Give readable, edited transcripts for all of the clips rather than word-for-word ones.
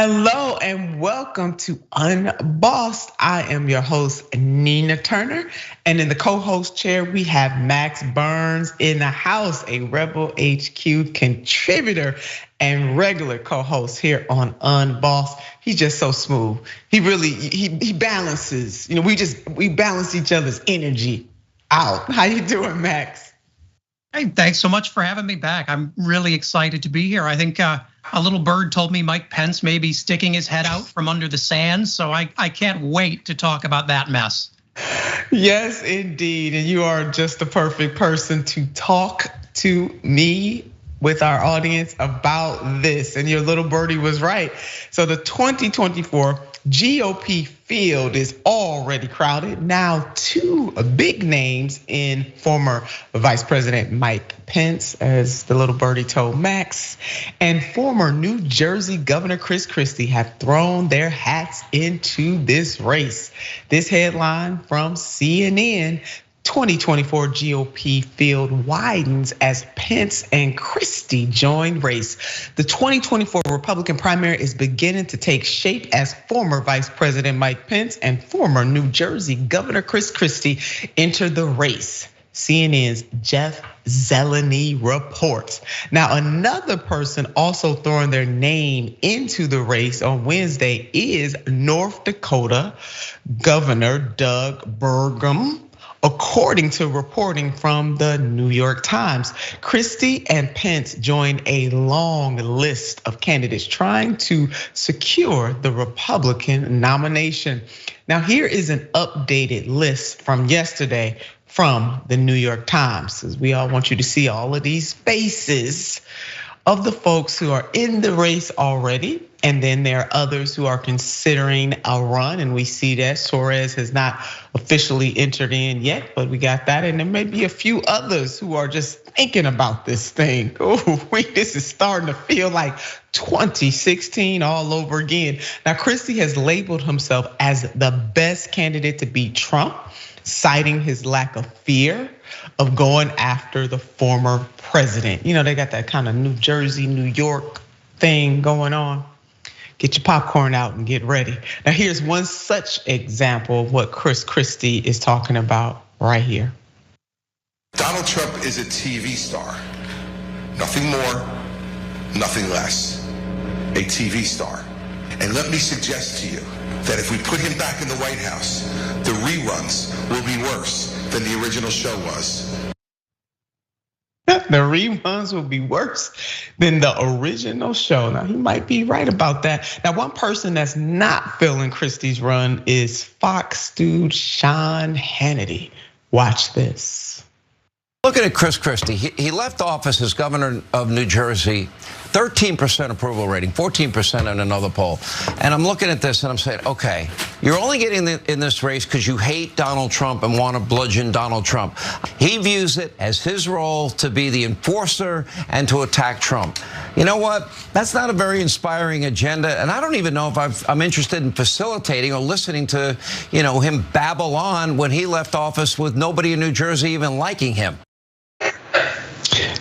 Hello and welcome to Unbossed. I am your host, Nina Turner. And in the co-host chair, we have Max Burns in the house, a Rebel HQ contributor and regular co-host here on Unbossed. He's just so smooth. He really, he balances, we balance each other's energy out. How you doing, Max? Hey, thanks so much for having me back. I'm really excited to be here. I think a little bird told me Mike Pence may be sticking his head out from under the sand, so I can't wait to talk about that mess. Yes, indeed, and you are just the perfect person to talk to me with our audience about this. And your little birdie was right. So the 2024 GOP field is already crowded. Now, two big names in former Vice President Mike Pence, as the little birdie told Max, and former New Jersey Governor Christie have thrown their hats into this race. This headline from CNN: 2024 GOP field widens as Pence and Christie join race. The 2024 Republican primary is beginning to take shape as former Vice President Mike Pence and former New Jersey Governor Christie enter the race. CNN's Jeff Zeleny reports. Now, another person also throwing their name into the race on Wednesday is North Dakota Governor Doug Burgum. According to reporting from the New York Times, Christie and Pence joined a long list of candidates trying to secure the Republican nomination. Now, here is an updated list from yesterday from the New York Times, as we all want you to see all of these faces of the folks who are in the race already. And then there are others who are considering a run, and we see that Suarez has not officially entered in yet, but we got that. And there may be a few others who are just thinking about this thing. Oh, wait, this is starting to feel like 2016 all over again. Now, Christie has labeled himself as the best candidate to beat Trump, citing his lack of fear of going after the former president. They got that kind of New Jersey, New York thing going on. Get your popcorn out and get ready. Now, here's one such example of what Christie is talking about right here. Donald Trump is a TV star. Nothing more, nothing less. A TV star. And let me suggest to you that if we put him back in the White House, the reruns will be worse than the original show was. The reruns will be worse than the original show. Now, he might be right about that. Now, one person that's not feeling Christie's run is Fox dude Sean Hannity. Watch this. Looking at Chris Christie, he left office as governor of New Jersey, 13% approval rating, 14% in another poll. And I'm looking at this and I'm saying, okay, you're only getting in this race because you hate Donald Trump and want to bludgeon Donald Trump. He views it as his role to be the enforcer and to attack Trump. You know what? That's not a very inspiring agenda. And I don't even know if I'm interested in facilitating or listening to him babble on when he left office with nobody in New Jersey even liking him.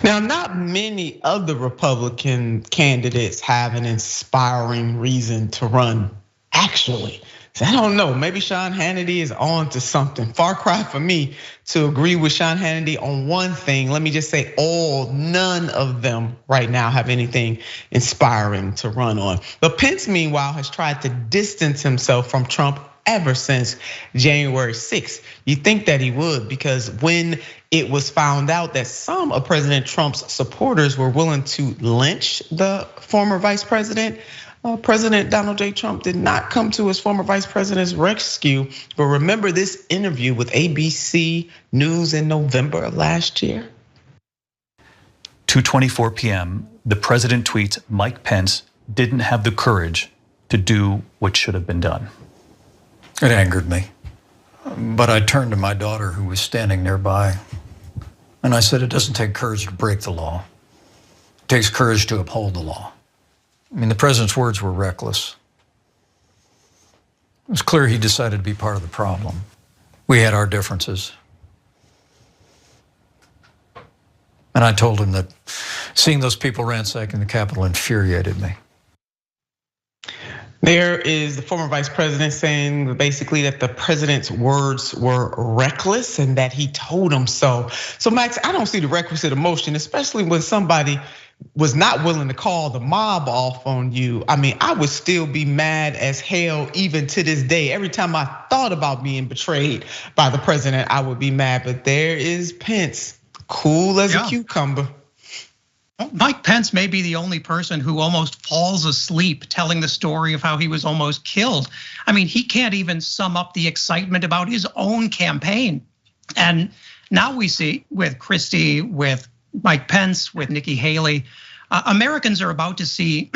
Now, not many other Republican candidates have an inspiring reason to run, actually. So I don't know, maybe Sean Hannity is on to something. Far cry for me to agree with Sean Hannity on one thing. Let me just say none of them right now have anything inspiring to run on. But Pence, meanwhile, has tried to distance himself from Trump ever since January 6th. You think that he would, because when it was found out that some of President Trump's supporters were willing to lynch the former vice president, President Donald J. Trump did not come to his former vice president's rescue. But remember this interview with ABC News in November of last year? 2:24 p.m., the president tweets, Mike Pence didn't have the courage to do what should have been done. It angered me, but I turned to my daughter who was standing nearby, and I said, it doesn't take courage to break the law. It takes courage to uphold the law. I mean, the president's words were reckless. It was clear he decided to be part of the problem. We had our differences. And I told him that seeing those people ransacking the Capitol infuriated me. There is the former vice president saying basically that the president's words were reckless and that he told him so. So Max, I don't see the requisite emotion, especially when somebody was not willing to call the mob off on you. I mean, I would still be mad as hell even to this day. Every time I thought about being betrayed by the president, I would be mad. But there is Pence, cool as a cucumber. Mike Pence may be the only person who almost falls asleep telling the story of how he was almost killed. I mean, he can't even sum up the excitement about his own campaign. And now we see with Christie, with Mike Pence, with Nikki Haley, Americans are about to see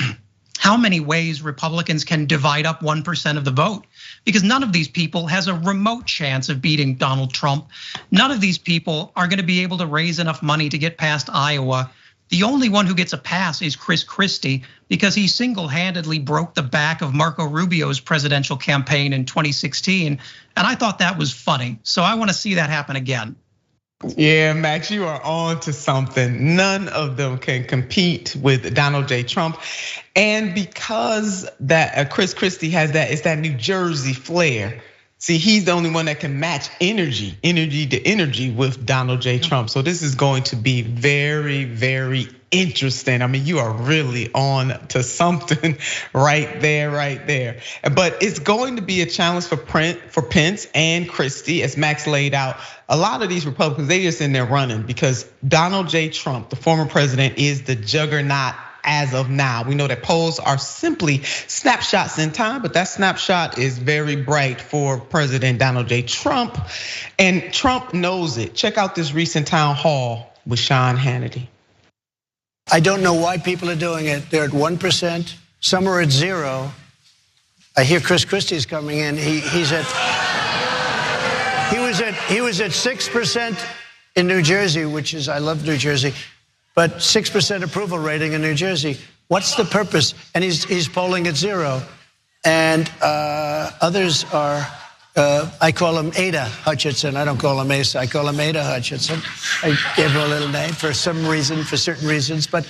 how many ways Republicans can divide up 1% of the vote, because none of these people has a remote chance of beating Donald Trump. None of these people are going to be able to raise enough money to get past Iowa. The only one who gets a pass is Christie, because he single-handedly broke the back of Marco Rubio's presidential campaign in 2016. And I thought that was funny. So I want to see that happen again. Yeah, Max, you are on to something. None of them can compete with Donald J. Trump. And because that Chris Christie has that, it's that New Jersey flair. See, he's the only one that can match energy to energy with Donald J. Trump. So this is going to be very, very interesting. I mean, you are really on to something right there. But it's going to be a challenge for Pence and Christie, as Max laid out. A lot of these Republicans, they just in there running because Donald J. Trump, the former president, is the juggernaut as of now. We know that polls are simply snapshots in time, but that snapshot is very bright for President Donald J. Trump, and Trump knows it. Check out this recent town hall with Sean Hannity. I don't know why people are doing it. They're at 1%, some are at 0. I hear Chris Christie's coming in. He was at 6% in New Jersey, which is, I love New Jersey. But 6% approval rating in New Jersey. What's the purpose? And he's polling at 0. And others are, I call him Ada Hutchinson. I don't call him Asa, I call him Ada Hutchinson. I gave him a little name for some reason, for certain reasons. But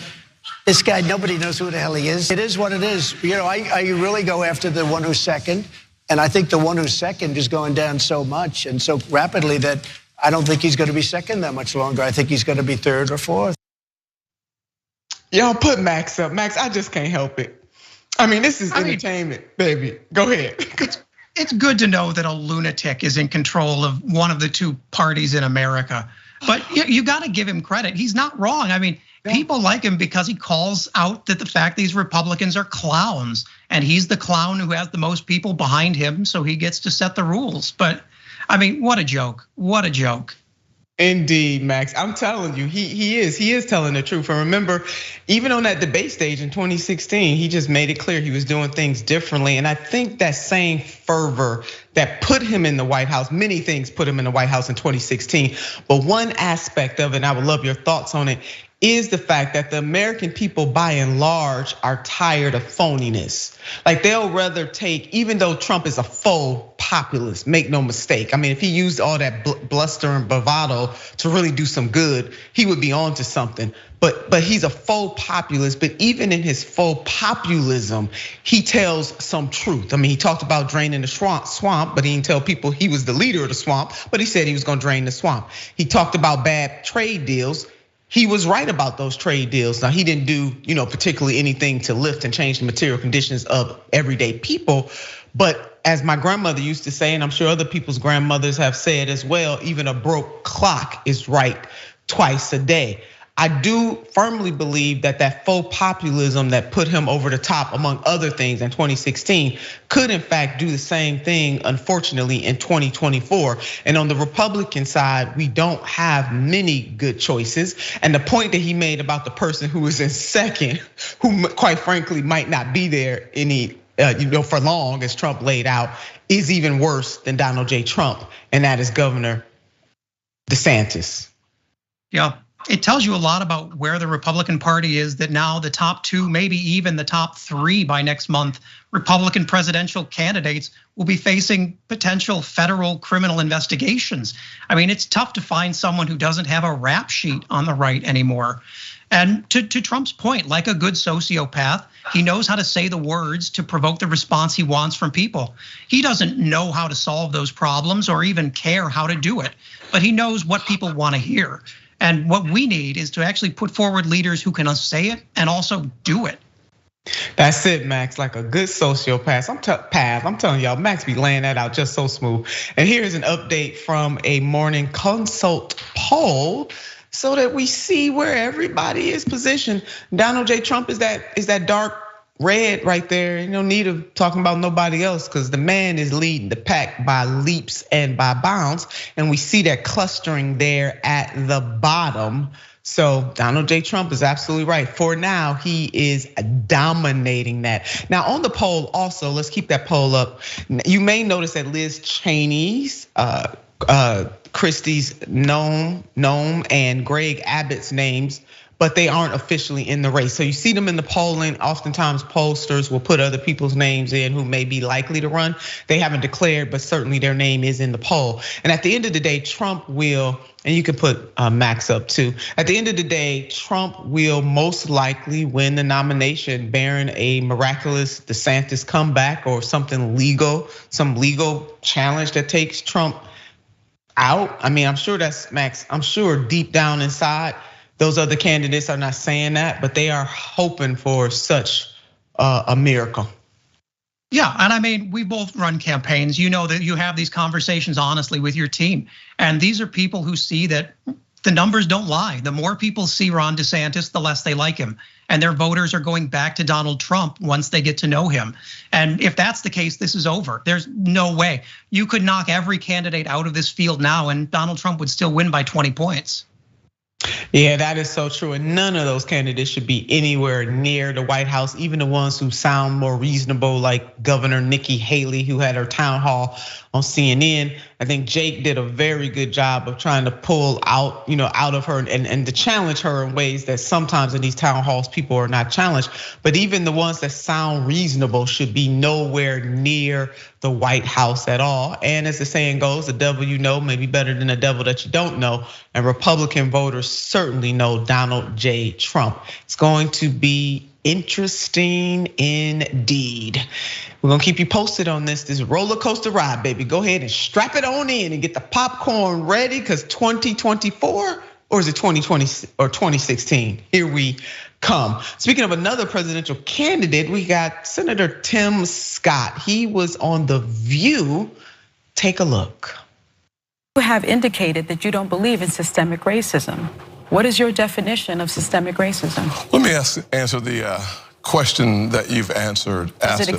this guy, nobody knows who the hell he is. It is what it is. You know, I really go after the one who's second. And I think the one who's second is going down so much and so rapidly that I don't think he's going to be second that much longer. I think he's going to be third or fourth. Y'all put Max up. Max, I just can't help it. I mean, this is entertainment, baby. Go ahead. It's good to know that a lunatic is in control of one of the two parties in America. But you got to give him credit. He's not wrong. I mean, people like him because he calls out that the fact these Republicans are clowns. And he's the clown who has the most people behind him, so he gets to set the rules. But I mean, what a joke. What a joke. Indeed, Max. I'm telling you, he is telling the truth. And remember, even on that debate stage in 2016, he just made it clear he was doing things differently. And I think that same fervor that put him in the White House, many things put him in the White House in 2016. But one aspect of it, and I would love your thoughts on it, is the fact that the American people by and large are tired of phoniness. Like they'll rather take, even though Trump is a faux populist, make no mistake. I mean, if he used all that bluster and bravado to really do some good, he would be on to something. But he's a faux populist, but even in his faux populism, he tells some truth. I mean, he talked about draining the swamp, but he didn't tell people he was the leader of the swamp, but he said he was gonna drain the swamp. He talked about bad trade deals. He was right about those trade deals. Now, he didn't do, particularly anything to lift and change the material conditions of everyday people. But as my grandmother used to say, and I'm sure other people's grandmothers have said as well, even a broke clock is right twice a day. I do firmly believe that faux populism that put him over the top, among other things, in 2016, could in fact do the same thing, unfortunately, in 2024. And on the Republican side, we don't have many good choices. And the point that he made about the person who was in second, who quite frankly might not be there for long, as Trump laid out, is even worse than Donald J. Trump, and that is Governor DeSantis. Yeah. it tells you a lot about where the Republican Party is, that now the top 2, maybe even the top 3 by next month, Republican presidential candidates will be facing potential federal criminal investigations. I mean, it's tough to find someone who doesn't have a rap sheet on the right anymore. And to Trump's point, like a good sociopath, he knows how to say the words to provoke the response he wants from people. He doesn't know how to solve those problems or even care how to do it, but he knows what people want to hear. And what we need is to actually put forward leaders who can say it and also do it. That's it, Max, like a good sociopath. I'm telling y'all, Max be laying that out just so smooth. And here's an update from a Morning Consult poll so that we see where everybody is positioned. Donald J. Trump is that dark red right there. You don't need to talking about nobody else, because the man is leading the pack by leaps and by bounds. And we see that clustering there at the bottom. So Donald J. Trump is absolutely right. For now, he is dominating that. Now on the poll also, let's keep that poll up. You may notice that Liz Cheney's, Christie's Noam and Greg Abbott's names, but they aren't officially in the race. So you see them in the polling. Oftentimes pollsters will put other people's names in who may be likely to run. They haven't declared, but certainly their name is in the poll. And at the end of the day, Trump will, and you can put Max up too. At the end of the day, Trump will most likely win the nomination, bearing a miraculous DeSantis comeback or something legal, some legal challenge that takes Trump out. I mean, I'm sure that's Max. I'm sure deep down inside, those other candidates are not saying that, but they are hoping for such a miracle. Yeah, and I mean, we both run campaigns. You know that you have these conversations honestly with your team. And these are people who see that the numbers don't lie. The more people see Ron DeSantis, the less they like him. And their voters are going back to Donald Trump once they get to know him. And if that's the case, this is over. There's no way. You could knock every candidate out of this field now and Donald Trump would still win by 20 points. Yeah, that is so true. And none of those candidates should be anywhere near the White House, even the ones who sound more reasonable, like Governor Nikki Haley, who had her town hall on CNN. I think Jake did a very good job of trying to pull out, out of her and to challenge her in ways that sometimes in these town halls people are not challenged. But even the ones that sound reasonable should be nowhere near the White House at all. And as the saying goes, the devil you know may be better than the devil that you don't know. And Republican voters certainly know Donald J. Trump. It's going to be interesting indeed. We're gonna keep you posted on this roller coaster ride, baby. Go ahead and strap it on in and get the popcorn ready, because 2024, or is it 2020 or 2016? Here we come. Speaking of another presidential candidate, we got Senator Tim Scott. He was on The View. Take a look. You have indicated that you don't believe in systemic racism. What is your definition of systemic racism? Let me answer the question that you've answered.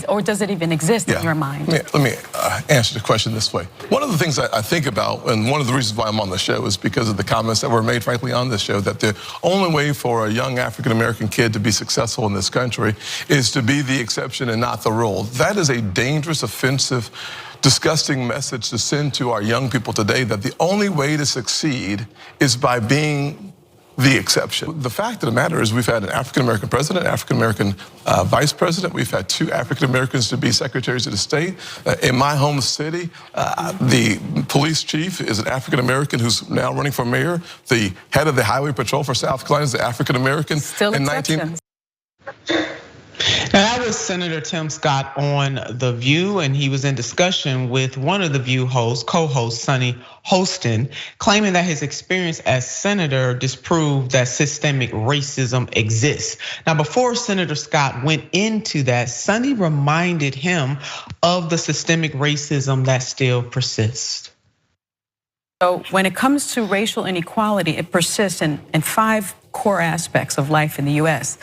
Or does it even exist in your mind? Let me answer the question this way. One of the things I think about, and one of the reasons why I'm on the show, is because of the comments that were made, frankly, on this show, that the only way for a young African-American kid to be successful in this country is to be the exception and not the rule. That is a dangerous, offensive, disgusting message to send to our young people today, that the only way to succeed is by being the exception. The fact of the matter is we've had an African-American president, African-American vice president. We've had 2 African-Americans to be secretaries of the state. In my home city, the police chief is an African-American who's now running for mayor. The head of the highway patrol for South Carolina is an African-American. Still exceptions. Now that was Senator Tim Scott on The View, and he was in discussion with one of The View hosts, co-host Sonny Hostin, claiming that his experience as senator disproved that systemic racism exists. Now, before Senator Scott went into that, Sonny reminded him of the systemic racism that still persists. So when it comes to racial inequality, it persists in 5 core aspects of life in the US.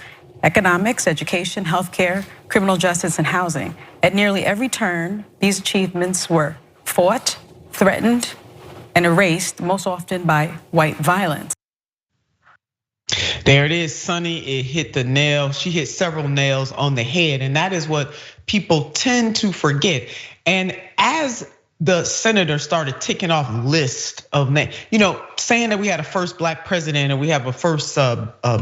Economics, education, healthcare, criminal justice, and housing. At nearly every turn, these achievements were fought, threatened, and erased, most often by white violence. There it is, Sonny, it hit the nail. She hit several nails on the head, and that is what people tend to forget. And as the senator started ticking off lists of names, saying that we had a first black president and we have a first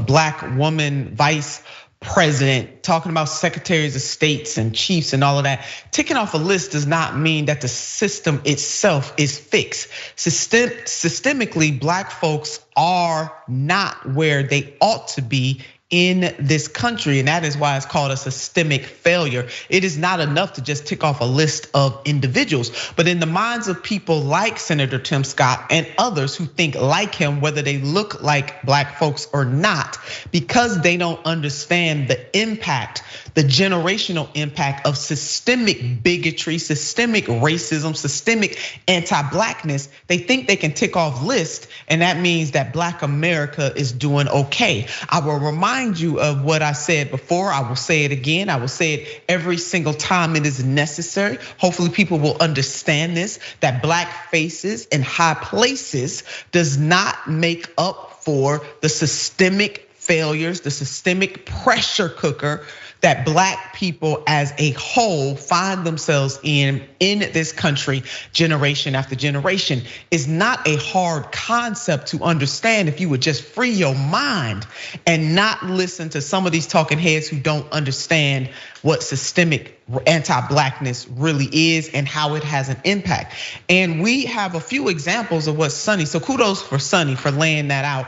black woman vice president, talking about secretaries of states and chiefs and all of that. Ticking off a list does not mean that the system itself is fixed. Systemically, black folks are not where they ought to be in this country, and that is why it's called a systemic failure. It is not enough to just tick off a list of individuals, but in the minds of people like Senator Tim Scott and others who think like him, whether they look like black folks or not, because they don't understand the impact, the generational impact of systemic bigotry, systemic racism, systemic anti-blackness, they think they can tick off lists, and that means that Black America is doing okay. I will remind you of what I said before. I will say it again. I will say it every single time it is necessary. Hopefully people will understand this, that black faces in high places does not make up for the systemic failures, the systemic pressure cooker that black people as a whole find themselves in this country generation after generation. Is not a hard concept to understand if you would just free your mind and not listen to some of these talking heads who don't understand what systemic anti-blackness really is and how it has an impact. And we have a few examples of what Sonny, so kudos for Sonny for laying that out.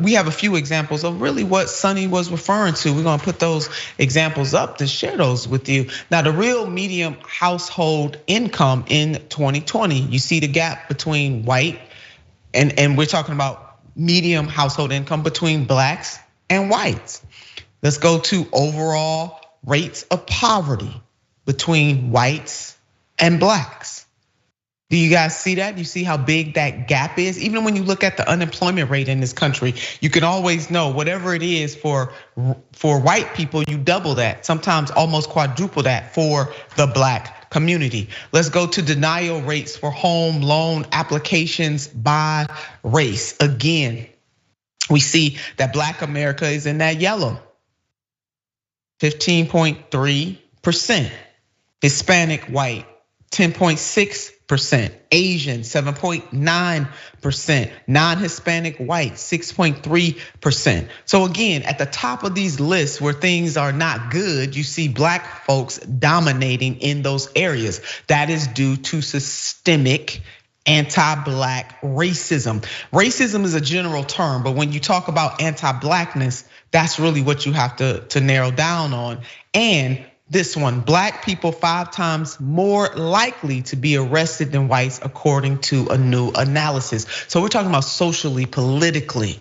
We have a few examples of really what Sonny was referring to. We're gonna put those examples up to share those with you. Now, the real median household income in 2020, you see the gap between white, and we're talking about median household income between blacks and whites. Let's go to overall rates of poverty between whites and blacks. Do you guys see that? You see how big that gap is? Even when you look at the unemployment rate in this country, you can always know whatever it is for white people, you double that, sometimes almost quadruple that for the black community. Let's go to denial rates for home loan applications by race. Again, we see that Black America is in that yellow. 15.3%, Hispanic white, 10.6%, Asian, 7.9%, non-Hispanic white, 6.3%. So again, at the top of these lists where things are not good, you see black folks dominating in those areas. That is due to systemic anti-black racism. Racism is a general term, but when you talk about anti-blackness, that's really what you have to narrow down on. And this one, black people 5 times more likely to be arrested than whites, according to a new analysis. So we're talking about socially, politically,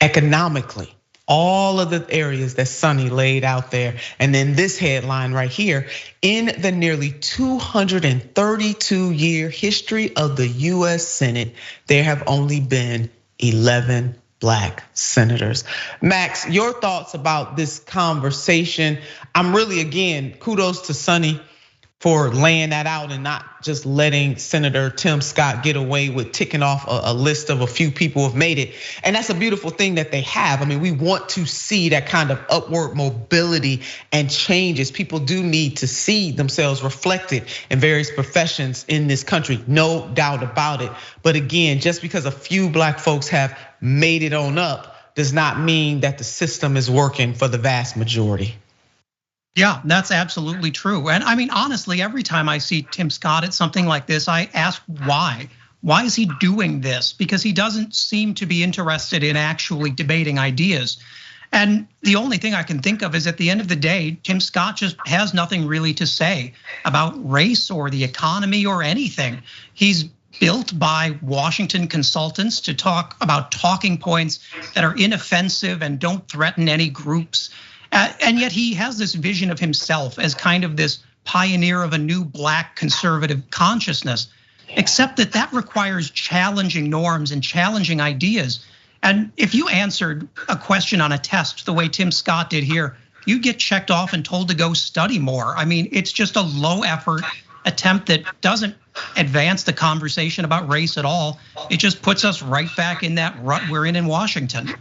economically, all of the areas that Sonny laid out there. And then this headline right here, in the nearly 232-year history of the US Senate, there have only been 11 black senators. Max, your thoughts about this conversation? I'm really, again, kudos to Sonny for laying that out and not just letting Senator Tim Scott get away with ticking off a list of a few people who have made it. And that's a beautiful thing that they have. I mean, we want to see that kind of upward mobility and changes. People do need to see themselves reflected in various professions in this country, no doubt about it. But again, just because a few black folks have made it on up does not mean that the system is working for the vast majority. Yeah, that's absolutely true. And I mean, honestly, every time I see Tim Scott at something like this, I ask why. Why is he doing this? Because he doesn't seem to be interested in actually debating ideas. And the only thing I can think of is at the end of the day, Tim Scott just has nothing really to say about race or the economy or anything. He's built by Washington consultants to talk about talking points that are inoffensive and don't threaten any groups. And yet he has this vision of himself as kind of this pioneer of a new black conservative consciousness, except that requires challenging norms and challenging ideas. And if you answered a question on a test the way Tim Scott did here, you get checked off and told to go study more. I mean, it's just a low effort attempt that doesn't advance the conversation about race at all. It just puts us right back in that rut we're in Washington.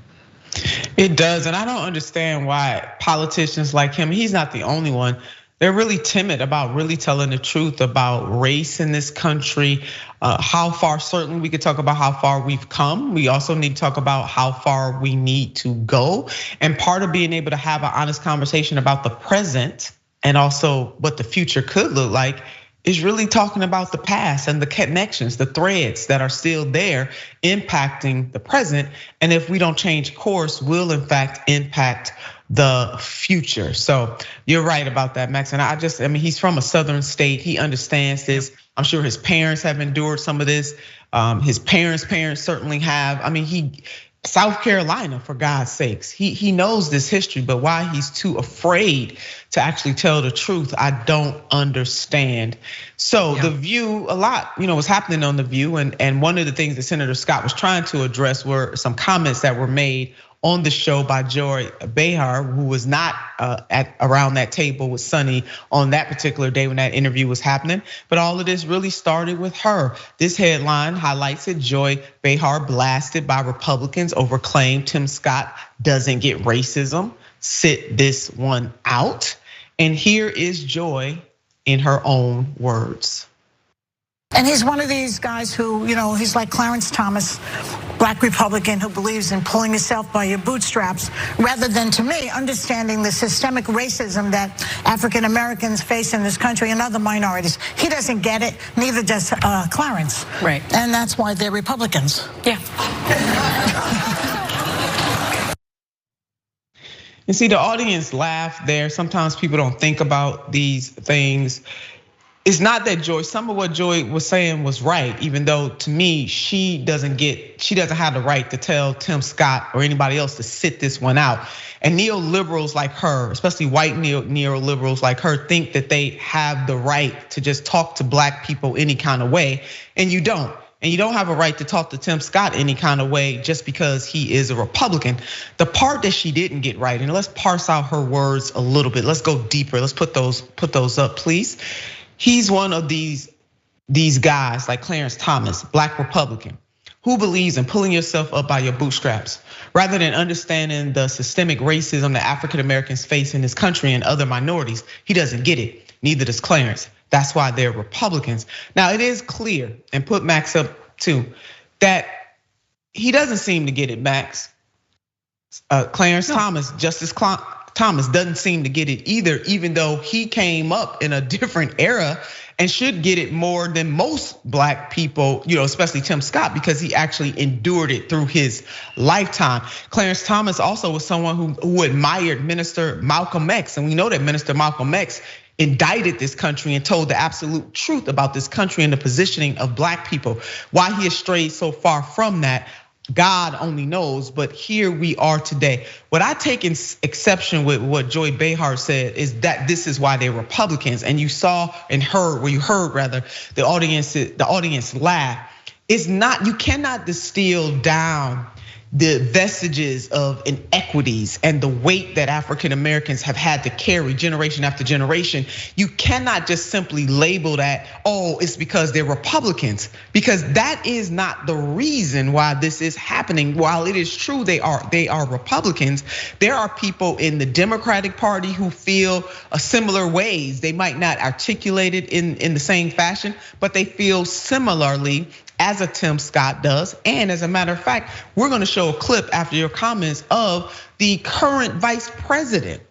It does, and I don't understand why politicians like him, he's not the only one, They're really timid about really telling the truth about race in this country. How far, certainly we could talk about how far we've come. We also need to talk about how far we need to go. And part of being able to have an honest conversation about the present and also what the future could look like is really talking about the past and the connections, the threads that are still there impacting the present. And if we don't change course, will in fact impact the future. So you're right about that, Max. And I mean, he's from a southern state. He understands this. I'm sure his parents have endured some of this. His parents certainly have. I mean, South Carolina, for God's sakes, he knows this history, but why he's too afraid to actually tell the truth, I don't understand. So The View, a lot, was happening on The View, and one of the things that Senator Scott was trying to address were some comments that were made on the show by Joy Behar, who was not around that table with Sonny on that particular day when that interview was happening. But all of this really started with her. This headline highlights it: Joy Behar blasted by Republicans over claim Tim Scott doesn't get racism. Sit this one out. And here is Joy in her own words. And he's one of these guys who, he's like Clarence Thomas, black Republican who believes in pulling yourself by your bootstraps, rather than, to me, understanding the systemic racism that African Americans face in this country and other minorities. He doesn't get it, neither does Clarence. Right. And that's why they're Republicans. Yeah. You see, the audience laughed there. Sometimes people don't think about these things. It's not that some of what Joy was saying was right, even though to me, she doesn't have the right to tell Tim Scott or anybody else to sit this one out. And neoliberals like her, especially white neoliberals like her, think that they have the right to just talk to black people any kind of way, and you don't. And you don't have a right to talk to Tim Scott any kind of way just because he is a Republican. The part that she didn't get right, and let's parse out her words a little bit. Let's go deeper. Let's put those up, please. He's one of these guys like Clarence Thomas, black Republican, who believes in pulling yourself up by your bootstraps rather than understanding the systemic racism that African Americans face in this country and other minorities. He doesn't get it. Neither does Clarence. That's why they're Republicans. Now it is clear, and put Max up too, that he doesn't seem to get it, Max. Clarence Thomas, Justice Thomas doesn't seem to get it either, even though he came up in a different era and should get it more than most black people, especially Tim Scott, because he actually endured it through his lifetime. Clarence Thomas also was someone who admired Minister Malcolm X, and we know that Minister Malcolm X indicted this country and told the absolute truth about this country and the positioning of black people. Why he has strayed so far from that, God only knows, but here we are today. What I take exception with what Joy Behar said is that this is why they're Republicans. And you saw and heard, well, you heard rather, the audience laugh. It's not, you cannot distill down the vestiges of inequities and the weight that African Americans have had to carry generation after generation. You cannot just simply label that, it's because they're Republicans, because that is not the reason why this is happening. While it is true they are Republicans, there are people in the Democratic Party who feel a similar ways. They might not articulate it in the same fashion, but they feel similarly as a Tim Scott does. And as a matter of fact, we're gonna show a clip after your comments of the current vice president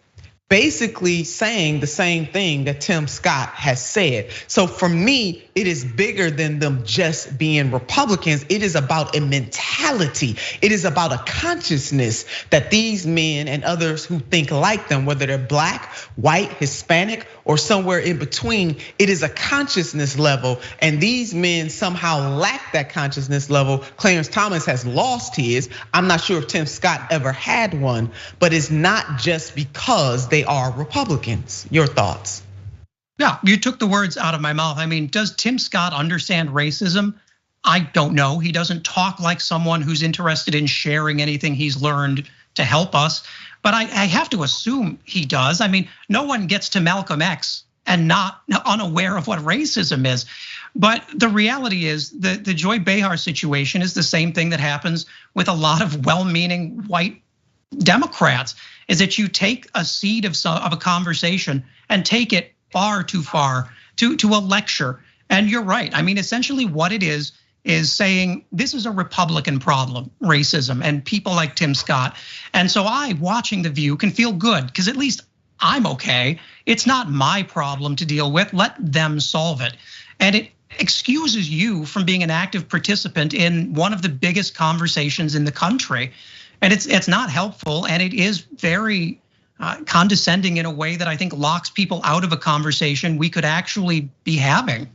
basically saying the same thing that Tim Scott has said. So for me, it is bigger than them just being Republicans. It is about a mentality. It is about a consciousness that these men and others who think like them, whether they're black, white, Hispanic, or somewhere in between, it is a consciousness level. And these men somehow lack that consciousness level. Clarence Thomas has lost his. I'm not sure if Tim Scott ever had one, but it's not just because they are Republicans. Your thoughts? Yeah, you took the words out of my mouth. I mean, does Tim Scott understand racism? I don't know. He doesn't talk like someone who's interested in sharing anything he's learned to help us. But I have to assume he does. I mean, no one gets to Malcolm X and not unaware of what racism is. But the reality is the Joy Behar situation is the same thing that happens with a lot of well-meaning white Democrats, is that you take a seed of a conversation and take it far too far to a lecture. And you're right. I mean, essentially what it is saying this is a Republican problem, racism, and people like Tim Scott. And so I, watching The View, can feel good because at least I'm okay. It's not my problem to deal with. Let them solve it. And it excuses you from being an active participant in one of the biggest conversations in the country. And it's not helpful, and it is very condescending in a way that I think locks people out of a conversation we could actually be having.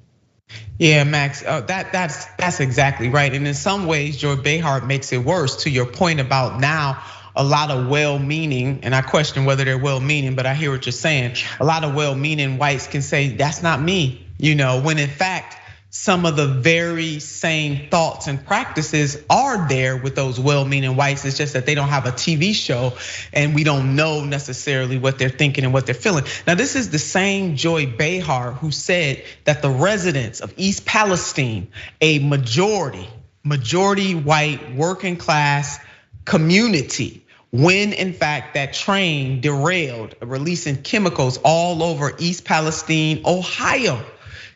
Yeah, Max, that's exactly right. And in some ways, Joy Behar makes it worse. To your point about now, a lot of well-meaning, and I question whether they're well-meaning, but I hear what you're saying. A lot of well-meaning whites can say, that's not me, when in fact, some of the very same thoughts and practices are there with those well-meaning whites. It's just that they don't have a TV show and we don't know necessarily what they're thinking and what they're feeling. Now, this is the same Joy Behar who said that the residents of East Palestine, a majority white working class community, when in fact that train derailed, releasing chemicals all over East Palestine, Ohio.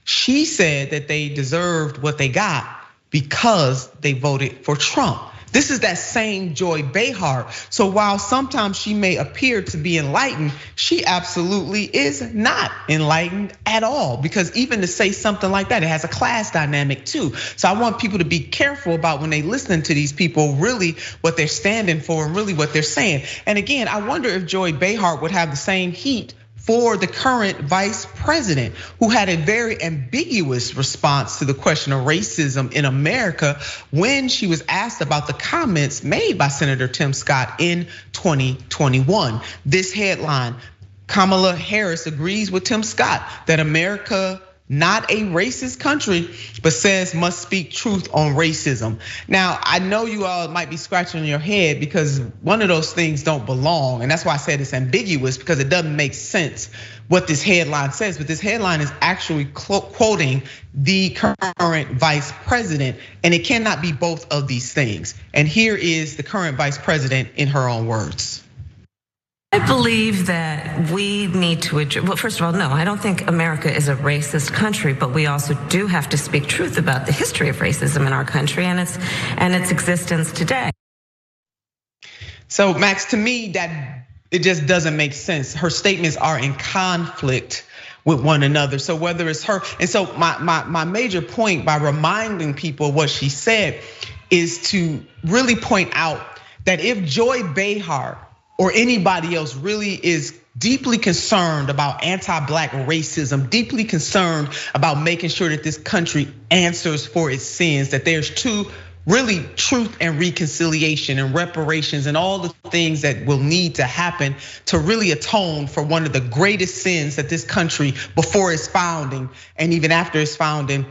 She said that they deserved what they got because they voted for Trump. This is that same Joy Behar. So while sometimes she may appear to be enlightened, she absolutely is not enlightened at all. Because even to say something like that, it has a class dynamic too. So I want people to be careful about when they listen to these people, really what they're standing for and really what they're saying. And again, I wonder if Joy Behar would have the same heat for the current vice president, who had a very ambiguous response to the question of racism in America when she was asked about the comments made by Senator Tim Scott in 2021. This headline, Kamala Harris agrees with Tim Scott that America not a racist country, but says must speak truth on racism. Now, I know you all might be scratching your head because one of those things don't belong. And that's why I said it's ambiguous, because it doesn't make sense what this headline says. But this headline is actually quoting the current vice president, and it cannot be both of these things. And here is the current vice president in her own words. I believe that we need to address, well, first of all, no, I don't think America is a racist country, but we also do have to speak truth about the history of racism in our country and its existence today. So Max, to me, that it just doesn't make sense. Her statements are in conflict with one another. So whether it's her, and so my major point by reminding people what she said is to really point out that if Joy Behar or anybody else really is deeply concerned about anti-black racism, deeply concerned about making sure that this country answers for its sins, that there's really truth and reconciliation and reparations and all the things that will need to happen to really atone for one of the greatest sins that this country before its founding and even after its founding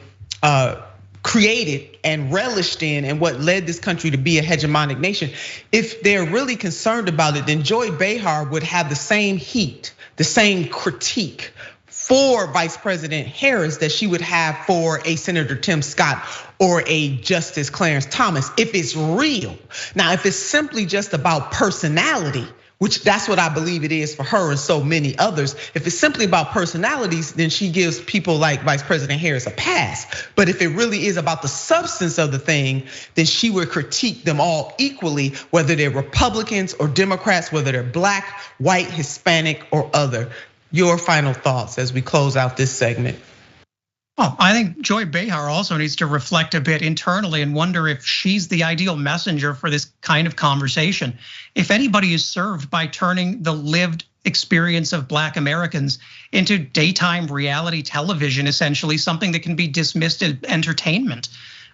created and relished in, and what led this country to be a hegemonic nation. If they're really concerned about it, then Joy Behar would have the same heat, the same critique for Vice President Harris that she would have for a Senator Tim Scott or a Justice Clarence Thomas, if it's real. Now, if it's simply just about personality, which that's what I believe it is for her and so many others. If it's simply about personalities, then she gives people like Vice President Harris a pass. But if it really is about the substance of the thing, then she would critique them all equally, whether they're Republicans or Democrats, whether they're black, white, Hispanic, or other. Your final thoughts as we close out this segment. Well, I think Joy Behar also needs to reflect a bit internally and wonder if she's the ideal messenger for this kind of conversation. If anybody is served by turning the lived experience of Black Americans into daytime reality television, essentially something that can be dismissed as entertainment.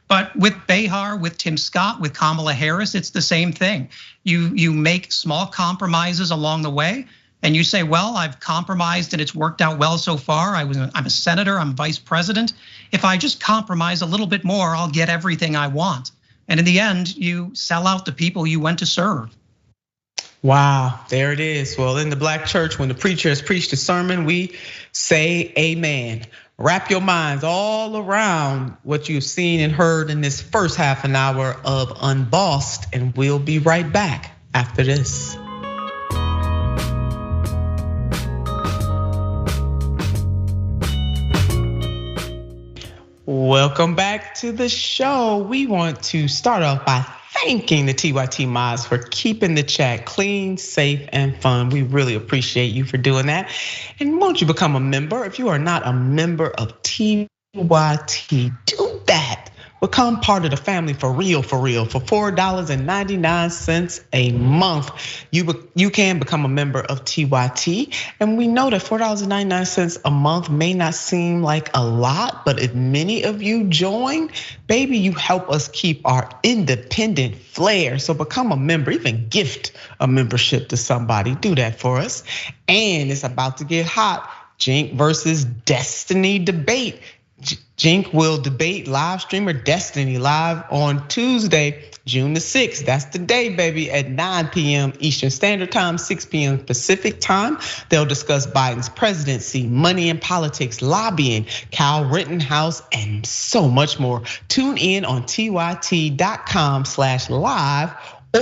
But with Behar, with Tim Scott, with Kamala Harris, it's the same thing. You make small compromises along the way, and you say, well, I've compromised and it's worked out well so far. I'm a senator, I'm vice president. If I just compromise a little bit more, I'll get everything I want. And in the end, you sell out the people you went to serve. Wow, there it is. Well, in the Black church, when the preacher has preached a sermon, we say amen. Wrap your minds all around what you've seen and heard in this first half an hour of Unbossed, and we'll be right back after this. Welcome back to the show. We want to start off by thanking the TYT mods for keeping the chat clean, safe, and fun. We really appreciate you for doing that. And won't you become a member? If you are not a member of TYT, do that. Become part of the family for real. For $4.99 a month, you can become a member of TYT. And we know that $4.99 a month may not seem like a lot, but if many of you join, baby, you help us keep our independent flair. So become a member, even gift a membership to somebody. Do that for us. And it's about to get hot. Jink versus Destiny debate. Jink will debate live streamer Destiny live on Tuesday, June the 6th. That's the day, baby, at 9 p.m. Eastern Standard Time, 6 p.m. Pacific Time. They'll discuss Biden's presidency, money and politics, lobbying, Kyle Rittenhouse, and so much more. Tune in on tyt.com/live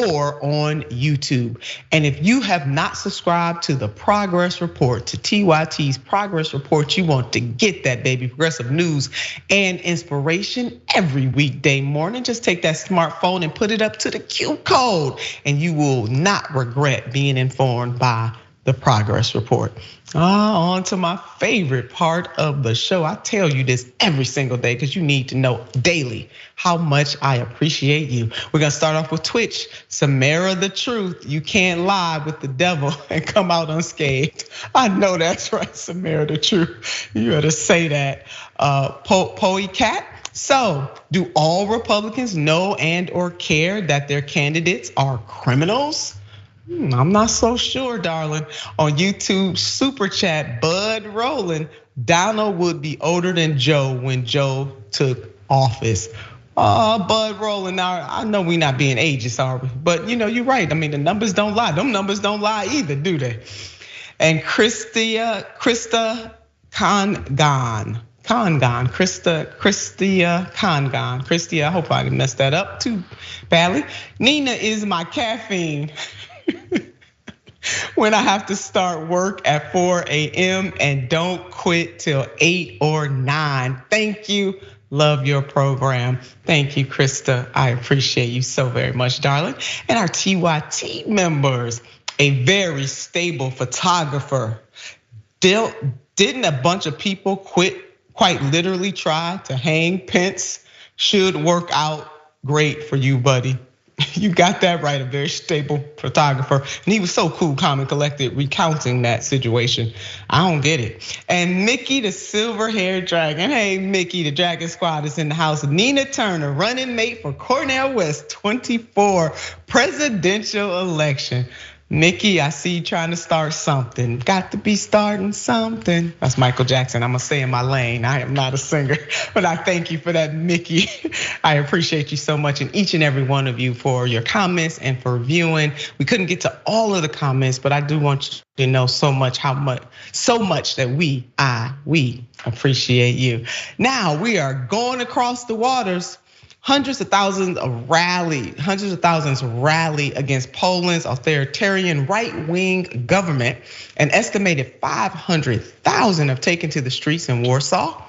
or on YouTube. And if you have not subscribed to the Progress Report, to TYT's Progress Report, you want to get that, baby. Progressive news and inspiration every weekday morning. Just take that smartphone and put it up to the Q code, and you will not regret being informed by the Progress Report. On to my favorite part of the show. I tell you this every single day because you need to know daily how much I appreciate you. We're gonna start off with Twitch. Samara the Truth, you can't lie with the devil and come out unscathed. I know that's right, Samara the Truth. You better say that. Poe Cat. So, do all Republicans know and or care that their candidates are criminals? I'm not so sure, darling. On YouTube Super Chat, Bud Rolling, Donald would be older than Joe when Joe took office. Bud Rolling, now I know we not being ageist, are we? But you're right. I mean, the numbers don't lie. Them numbers don't lie either, do they? And Christie Congan. Christie, I hope I didn't mess that up too badly. Nina is my caffeine. When I have to start work at 4 a.m. and don't quit till 8 or 9. Thank you. Love your program. Thank you, Krista. I appreciate you so very much, darling. And our TYT members, a very stable photographer. Didn't a bunch of people quite literally try to hang Pence? Should work out great for you, buddy. You got that right, a very stable photographer. And he was so cool, calm, and collected, recounting that situation. I don't get it. And Mickey, the silver-haired dragon. Hey, Mickey, the Dragon Squad is in the house. Nina Turner, running mate for Cornel West 24 presidential election. Mickey, I see you trying to start something. Got to be starting something. That's Michael Jackson. I'm gonna stay in my lane. I am not a singer, but I thank you for that, Mickey. I appreciate you so much, and each and every one of you for your comments and for viewing. We couldn't get to all of the comments, but I do want you to know so much that we appreciate you. Now we are going across the waters. Hundreds of thousands rally against Poland's authoritarian right-wing government. An estimated 500,000 have taken to the streets in Warsaw.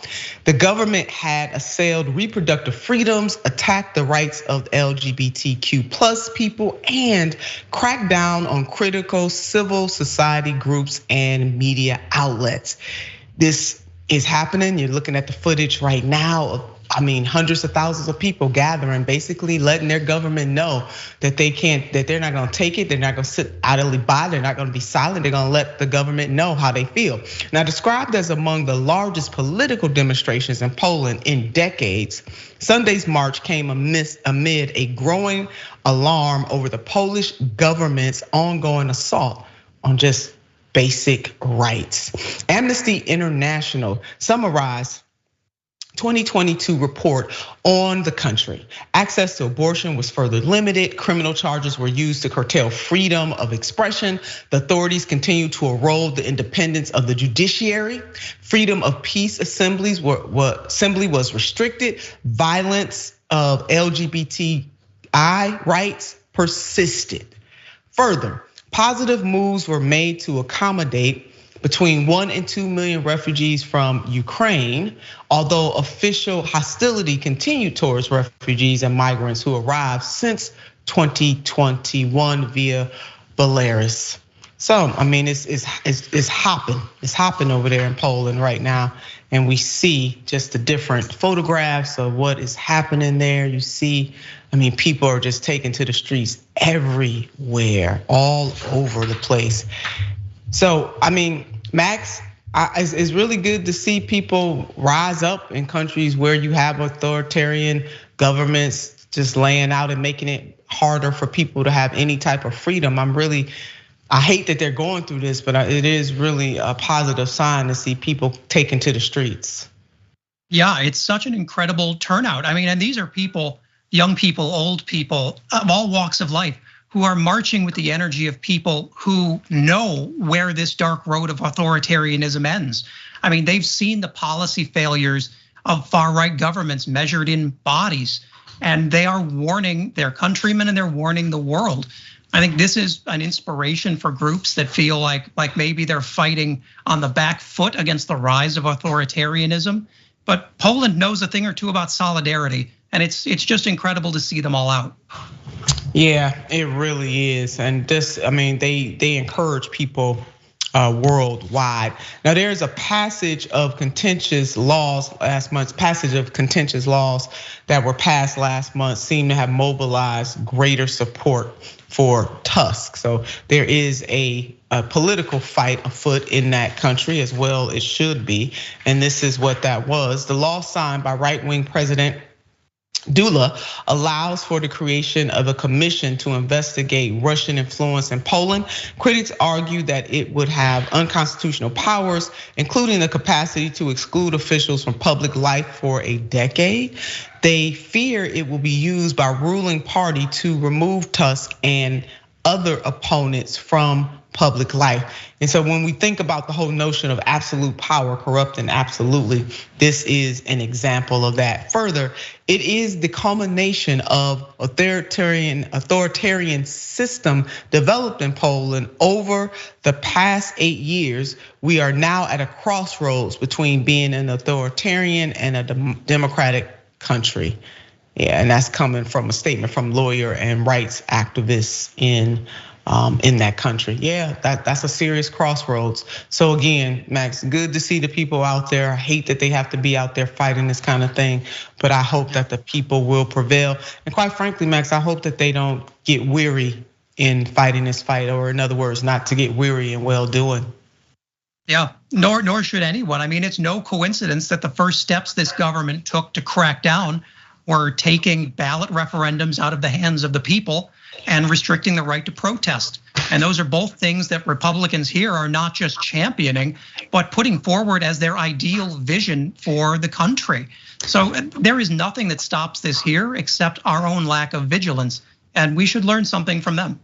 The government had assailed reproductive freedoms, attacked the rights of LGBTQ+ people, and cracked down on critical civil society groups and media outlets. This is happening. You're looking at the footage right now of hundreds of thousands of people gathering, basically letting their government know that they're not gonna take it, they're not gonna sit idly by, they're not gonna be silent, they're gonna let the government know how they feel. Now, described as among the largest political demonstrations in Poland in decades, Sunday's march came amid a growing alarm over the Polish government's ongoing assault on just basic rights. Amnesty International summarized 2022 report on the country. Access to abortion was further limited. Criminal charges were used to curtail freedom of expression. The authorities continue to erode the independence of the judiciary. Freedom of peace assembly was restricted. Violence of LGBTI rights persisted. Further, positive moves were made to accommodate between 1 and 2 million refugees from Ukraine, although official hostility continued towards refugees and migrants who arrived since 2021 via Belarus. So, I mean, it's hopping over there in Poland right now. And we see just the different photographs of what is happening there. You see, I mean, people are just taken to the streets everywhere, all over the place. So, I mean, Max, it's really good to see people rise up in countries where you have authoritarian governments just laying out and making it harder for people to have any type of freedom. I hate that they're going through this, but it is really a positive sign to see people taken to the streets. Yeah, it's such an incredible turnout. I mean, and these are people, young people, old people of all walks of life, who are marching with the energy of people who know where this dark road of authoritarianism ends. I mean, they've seen the policy failures of far-right governments measured in bodies, and they are warning their countrymen and they're warning the world. I think this is an inspiration for groups that feel like maybe they're fighting on the back foot against the rise of authoritarianism. But Poland knows a thing or two about solidarity, and it's just incredible to see them all out. Yeah, it really is. And this, I mean, they encourage people worldwide. Now, there's a passage of contentious laws that were passed last month seem to have mobilized greater support for Tusk. So there is a political fight afoot in that country, as well it should be. And this is what that was. The law signed by right-wing President Dula allows for the creation of a commission to investigate Russian influence in Poland. Critics argue that it would have unconstitutional powers, including the capacity to exclude officials from public life for a decade. They fear it will be used by ruling party to remove Tusk and other opponents from public life. And so when we think about the whole notion of absolute power corrupting absolutely, this is an example of that. Further, it is the culmination of authoritarian system developed in Poland over the past 8 years. We are now at a crossroads between being an authoritarian and a democratic country. Yeah, and that's coming from a statement from lawyer and rights activists in that country. Yeah, that's a serious crossroads. So again, Max, good to see the people out there. I hate that they have to be out there fighting this kind of thing, but I hope that the people will prevail. And quite frankly, Max, I hope that they don't get weary in fighting this fight, or in other words, not to get weary in well-doing. Yeah, nor should anyone. I mean, it's no coincidence that the first steps this government took to crack down were taking ballot referendums out of the hands of the people and restricting the right to protest. And those are both things that Republicans here are not just championing, but putting forward as their ideal vision for the country. So there is nothing that stops this here except our own lack of vigilance. And we should learn something from them.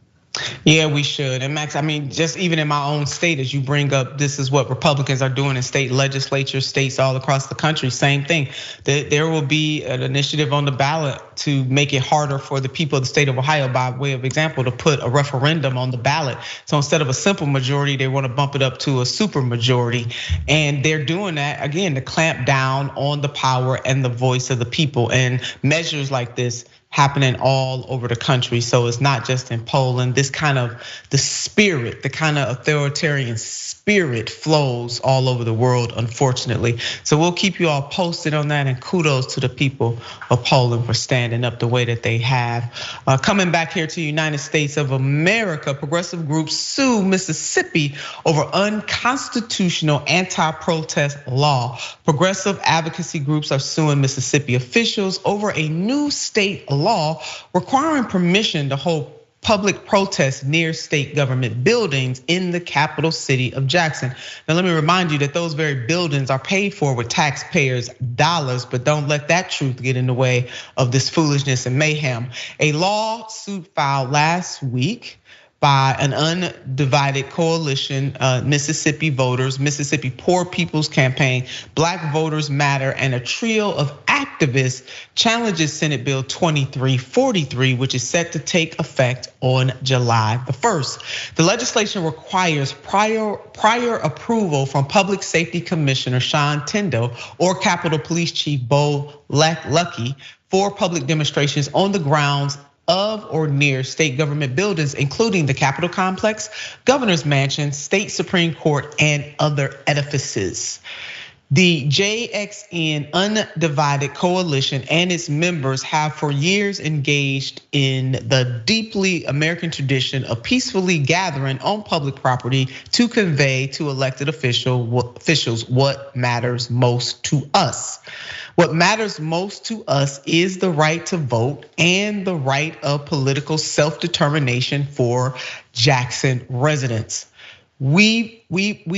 Yeah, we should. And Max, I mean, just even in my own state, as you bring up, this is what Republicans are doing in state legislatures, states all across the country, same thing. There will be an initiative on the ballot to make it harder for the people of the state of Ohio, by way of example, to put a referendum on the ballot. So instead of a simple majority, they want to bump it up to a super majority. And they're doing that, again, to clamp down on the power and the voice of the people. And measures like this happening all over the country. So it's not just in Poland. This kind of the spirit, the kind of authoritarian spirit flows all over the world, unfortunately. So we'll keep you all posted on that, and kudos to the people of Poland for standing up the way that they have. Coming back here to the United States of America, progressive groups sue Mississippi over unconstitutional anti-protest law. Progressive advocacy groups are suing Mississippi officials over a new state law requiring permission to hold public protests near state government buildings in the capital city of Jackson. Now, let me remind you that those very buildings are paid for with taxpayers' dollars, but don't let that truth get in the way of this foolishness and mayhem. A lawsuit filed last week by an undivided coalition, Mississippi Voters, Mississippi Poor People's Campaign, Black Voters Matter, and a trio of activists challenges Senate Bill 2343, which is set to take effect on July the 1st. The legislation requires prior approval from Public Safety Commissioner Sean Tindall or Capitol Police Chief Bo Luckey for public demonstrations on the grounds of or near state government buildings, including the Capitol Complex, Governor's Mansion, State Supreme Court, and other edifices. The JXN Undivided Coalition and its members have for years engaged in the deeply American tradition of peacefully gathering on public property to convey to elected officials what matters most to us. What matters most to us is the right to vote and the right of political self-determination for Jackson residents. We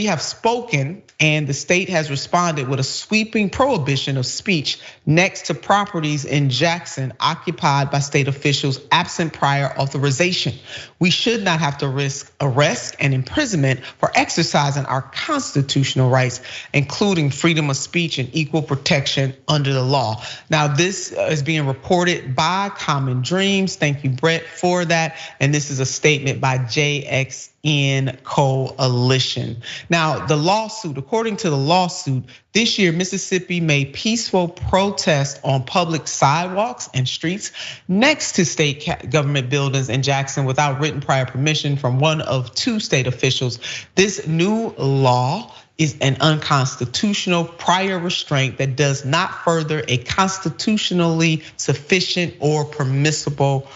have spoken, and the state has responded with a sweeping prohibition of speech next to properties in Jackson occupied by state officials absent prior authorization. We should not have to risk arrest and imprisonment for exercising our constitutional rights, including freedom of speech and equal protection under the law. Now, this is being reported by Common Dreams. Thank you, Brett, for that. And this is a statement by JXN Coalition. Now, the lawsuit, according to the lawsuit, this year, Mississippi made peaceful protest on public sidewalks and streets next to state government buildings in Jackson without written prior permission from one of two state officials. This new law is an unconstitutional prior restraint that does not further a constitutionally sufficient or permissible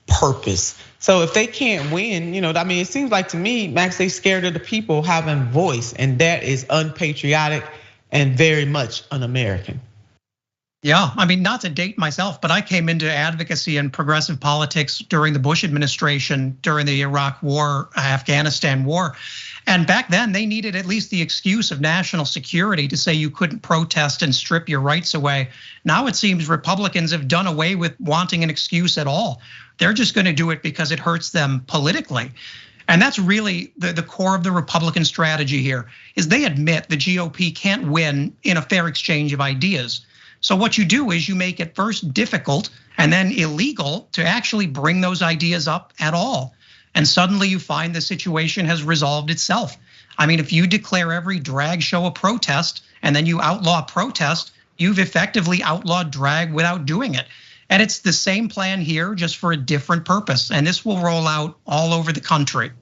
purpose. So if they can't win, it seems like to me, Max, they scared of the people having voice, and that is unpatriotic and very much un-American. Yeah, not to date myself, but I came into advocacy and progressive politics during the Bush administration, during the Iraq war, Afghanistan war. And back then they needed at least the excuse of national security to say you couldn't protest and strip your rights away. Now it seems Republicans have done away with wanting an excuse at all. They're just gonna do it because it hurts them politically. And that's really the core of the Republican strategy here, is they admit the GOP can't win in a fair exchange of ideas. So what you do is you make it first difficult and then illegal to actually bring those ideas up at all. And suddenly you find the situation has resolved itself. If you declare every drag show a protest and then you outlaw protest, you've effectively outlawed drag without doing it. And it's the same plan here, just for a different purpose. And this will roll out all over the country.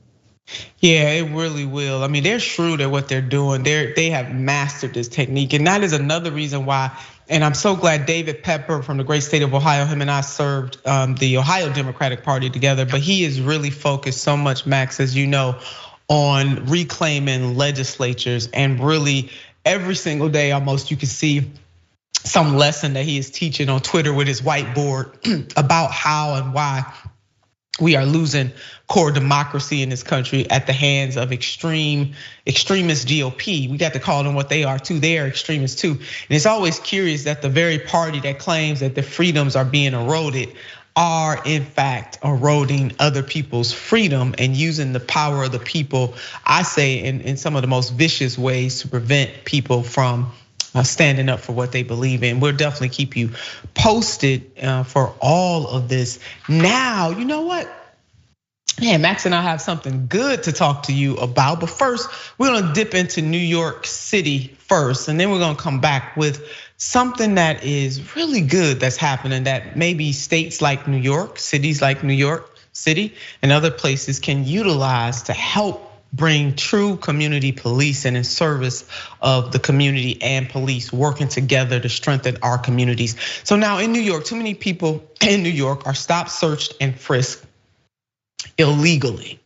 Yeah, it really will. They're shrewd at what they're doing. They have mastered this technique. And that is another reason why, and I'm so glad David Pepper from the great state of Ohio, him and I served the Ohio Democratic Party together, but he is really focused so much, Max, as you know, on reclaiming legislatures, and really every single day almost you can see some lesson that he is teaching on Twitter with his whiteboard about how and why we are losing core democracy in this country at the hands of extremist GOP. We got to call them what they are too. They are extremists too. And it's always curious that the very party that claims that the freedoms are being eroded are in fact eroding other people's freedom and using the power of the people, I say, in some of the most vicious ways to prevent people from standing up for what they believe in. We'll definitely keep you posted for all of this. Now, you know what? Man, Max and I have something good to talk to you about. But first, we're gonna dip into New York City first, and then we're gonna come back with something that is really good that's happening that maybe states like New York, cities like New York City, and other places can utilize to help bring true community policing in service of the community and police working together to strengthen our communities. So now in New York, too many people in New York are stopped, searched, and frisked illegally.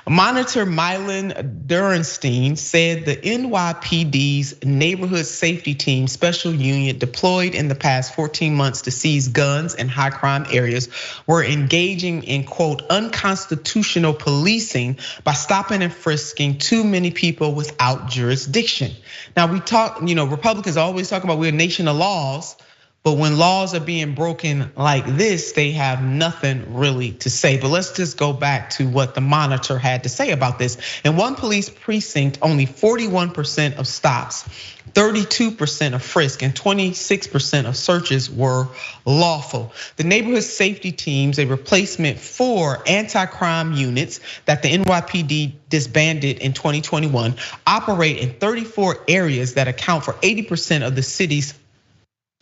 Monitor Mylan Durenstein said the NYPD's neighborhood safety team special unit deployed in the past 14 months to seize guns in high crime areas were engaging in, quote, unconstitutional policing by stopping and frisking too many people without jurisdiction. Now we talk, Republicans always talk about we're a nation of laws, But when laws are being broken like this, they have nothing really to say. But let's just go back to what the Monitor had to say about this. In one police precinct, only 41% of stops, 32% of frisk, and 26% of searches were lawful. The neighborhood safety teams, a replacement for anti-crime units that the NYPD disbanded in 2021, operate in 34 areas that account for 80% of the city's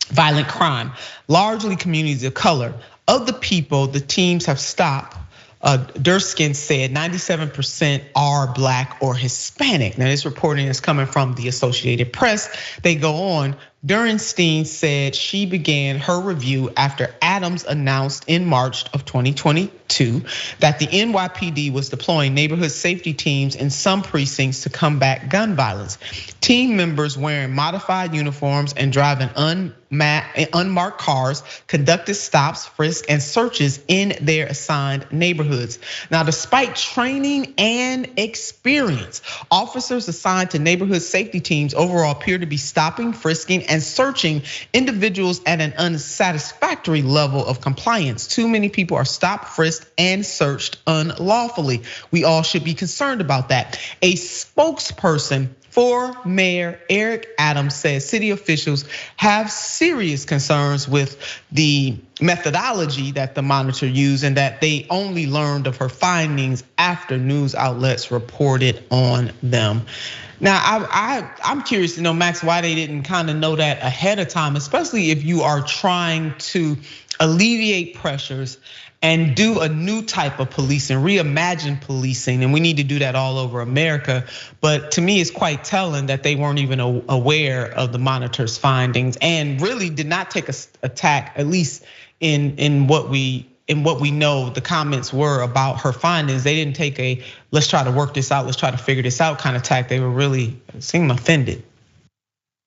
violent crime, largely communities of color. Of the people the teams have stopped, Durskin said 97% are Black or Hispanic. Now this reporting is coming from the Associated Press. They go on. Durenstein said she began her review after Adams announced in March of 2022 that the NYPD was deploying neighborhood safety teams in some precincts to combat gun violence. Team members wearing modified uniforms and driving unmarked cars conducted stops, frisks, and searches in their assigned neighborhoods. Now, despite training and experience, officers assigned to neighborhood safety teams overall appear to be stopping, frisking, and searching individuals at an unsatisfactory level of compliance. Too many people are stopped, frisked, and searched unlawfully. We all should be concerned about that. A spokesperson for Mayor Eric Adams says city officials have serious concerns with the methodology that the Monitor used and that they only learned of her findings after news outlets reported on them. Now, I'm curious to know, Max, why they didn't kind of know that ahead of time, especially if you are trying to alleviate pressures and do a new type of policing, reimagine policing, and we need to do that all over America. But to me, it's quite telling that they weren't even aware of the Monitor's findings and really did not take a attack, at least in what we know the comments were about her findings. They didn't take a let's try to work this out, let's try to figure this out kind of tack. They were really seemed offended.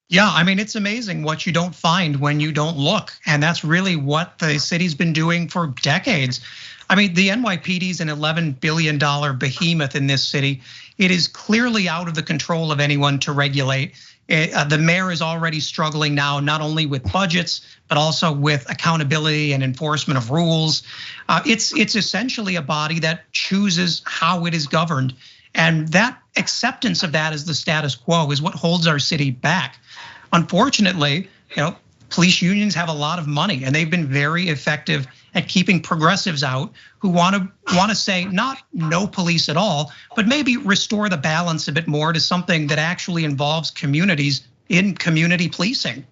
Yeah, I mean, it's amazing what you don't find when you don't look. And that's really what the city's been doing for decades. I mean, the NYPD is an $11 billion behemoth in this city. It is clearly out of the control of anyone to regulate. The mayor is already struggling now, not only with budgets, but also with accountability and enforcement of rules. It's essentially a body that chooses how it is governed. And that acceptance of that as the status quo is what holds our city back. Unfortunately, police unions have a lot of money and they've been very effective at keeping progressives out who want to say not no police at all, but maybe restore the balance a bit more to something that actually involves communities in community policing.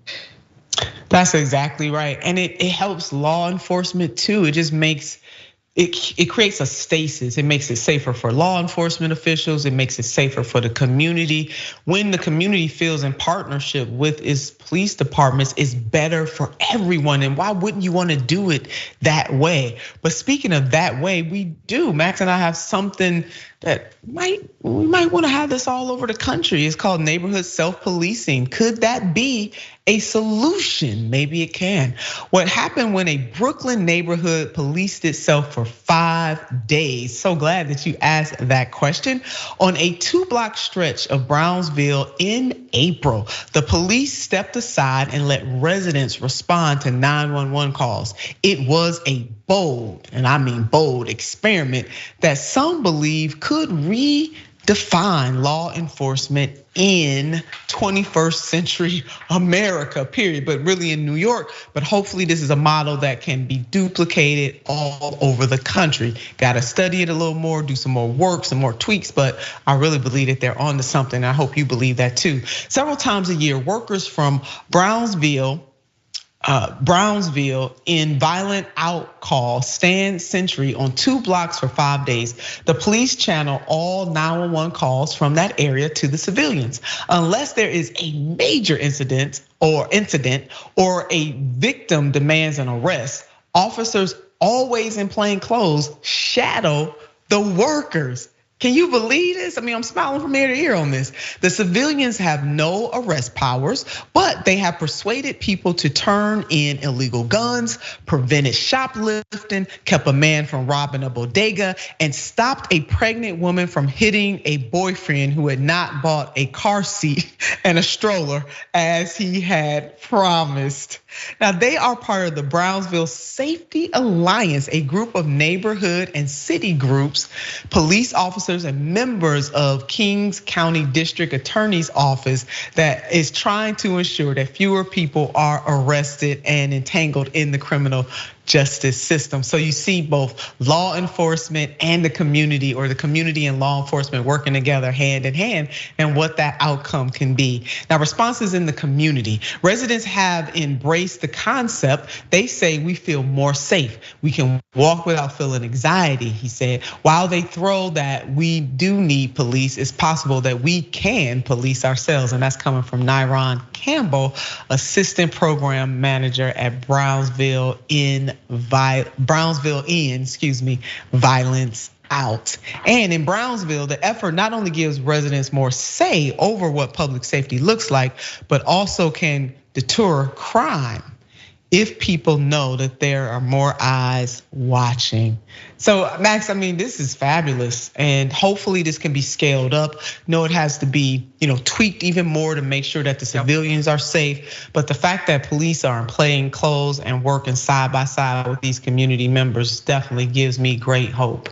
That's exactly right. And it helps law enforcement too. It just makes it creates a stasis. It makes it safer for law enforcement officials. It makes it safer for the community. When the community feels in partnership with its police departments, it's better for everyone. And why wouldn't you want to do it that way? But speaking of that way, we do. Max and I have something that we might want to have this all over the country. It's called neighborhood self-policing. Could that be a solution? Maybe it can. What happened when a Brooklyn neighborhood policed itself for 5 days? So glad that you asked that question. On a 2-block stretch of Brownsville in April, the police stepped aside and let residents respond to 911 calls. It was a bold, and I mean bold, experiment that some believe could redefine law enforcement in 21st century America, period, but really in New York. But hopefully this is a model that can be duplicated all over the country. Got to study it a little more, do some more work, some more tweaks, but I really believe that they're on to something. I hope you believe that too. Several times a year, workers from Brownsville in violent outcall stand sentry on 2 blocks for 5 days. The police channel all 911 calls from that area to the civilians. Unless there is a major incident or a victim demands an arrest, officers always in plain clothes shadow the workers. Can you believe this? I mean, I'm smiling from ear to ear on this. The civilians have no arrest powers, but they have persuaded people to turn in illegal guns, prevented shoplifting, kept a man from robbing a bodega, and stopped a pregnant woman from hitting a boyfriend who had not bought a car seat and a stroller as he had promised. Now, they are part of the Brownsville Safety Alliance, a group of neighborhood and city groups, police officers, and members of Kings County District Attorney's Office that is trying to ensure that fewer people are arrested and entangled in the criminal justice system. So you see both law enforcement and the community, or the community and law enforcement working together hand in hand, and what that outcome can be. Now, responses in the community. Residents have embraced the concept. They say we feel more safe. We can walk without feeling anxiety, he said. While they throw that we do need police, it's possible that we can police ourselves. And that's coming from Nyron Campbell, assistant program manager at Brownsville Inn, Violence Out. And in Brownsville, the effort not only gives residents more say over what public safety looks like, but also can deter crime if people know that there are more eyes watching. So Max, I mean, this is fabulous, and hopefully this can be scaled up. No, it has to be, tweaked even more to make sure that the civilians are safe. But the fact that police are in plain clothes and working side by side with these community members definitely gives me great hope.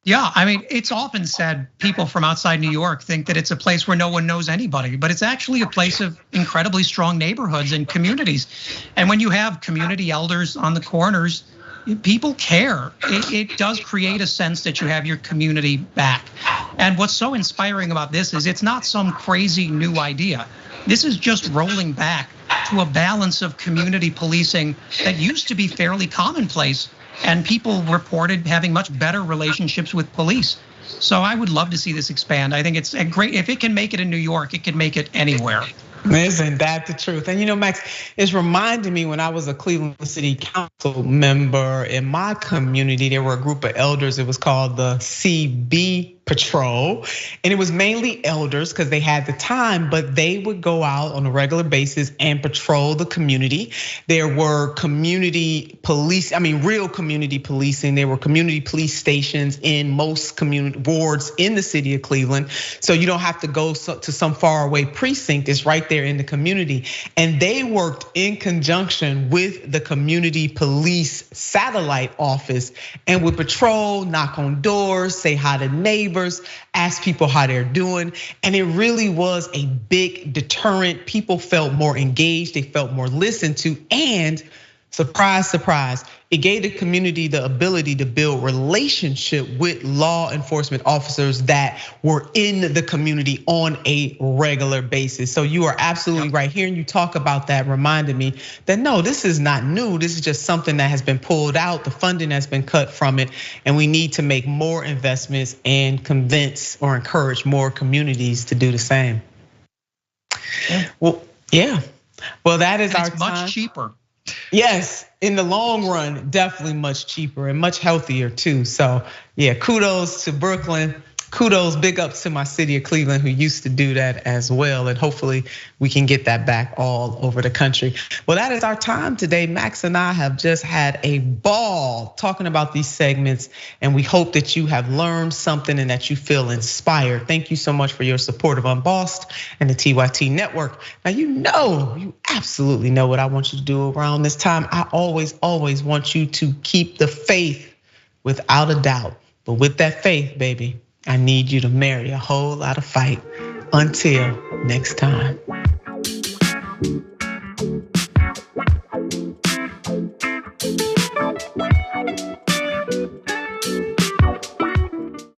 Yeah, I mean, it's often said people from outside New York think that it's a place where no one knows anybody, but it's actually a place of incredibly strong neighborhoods and communities. And when you have community elders on the corners, people care. It does create a sense that you have your community back. And what's so inspiring about this is it's not some crazy new idea. This is just rolling back to a balance of community policing that used to be fairly commonplace. And people reported having much better relationships with police. So I would love to see this expand. I think it's a great, if it can make it in New York, it can make it anywhere. Isn't that the truth? And Max, it's reminding me when I was a Cleveland City Council member in my community, there were a group of elders. It was called the CB Patrol, and it was mainly elders because they had the time, but they would go out on a regular basis and patrol the community. There were community police, real community policing. There were community police stations in most community wards in the city of Cleveland. So you don't have to go to some far away precinct. It's right there in the community. And they worked in conjunction with the community police satellite office and would patrol, knock on doors, say hi to neighbors, ask people how they're doing. And it really was a big deterrent. People felt more engaged, they felt more listened to, and surprise, surprise, it gave the community the ability to build relationship with law enforcement officers that were in the community on a regular basis. So you are absolutely right. Hearing you talk about that reminded me that no, this is not new. This is just something that has been pulled out. The funding has been cut from it, and we need to make more investments and convince or encourage more communities to do the same. Well, yeah. Well, that is our time. It's much cheaper. Yes, in the long run, definitely much cheaper and much healthier too. So yeah, kudos to Brooklyn. Kudos, big ups to my city of Cleveland who used to do that as well. And hopefully we can get that back all over the country. Well, that is our time today. Max and I have just had a ball talking about these segments, and we hope that you have learned something and that you feel inspired. Thank you so much for your support of Unbossed and the TYT network. Now, you absolutely know what I want you to do around this time. I always want you to keep the faith without a doubt. But with that faith, baby, I need you to marry a whole lot of fight. Until next time.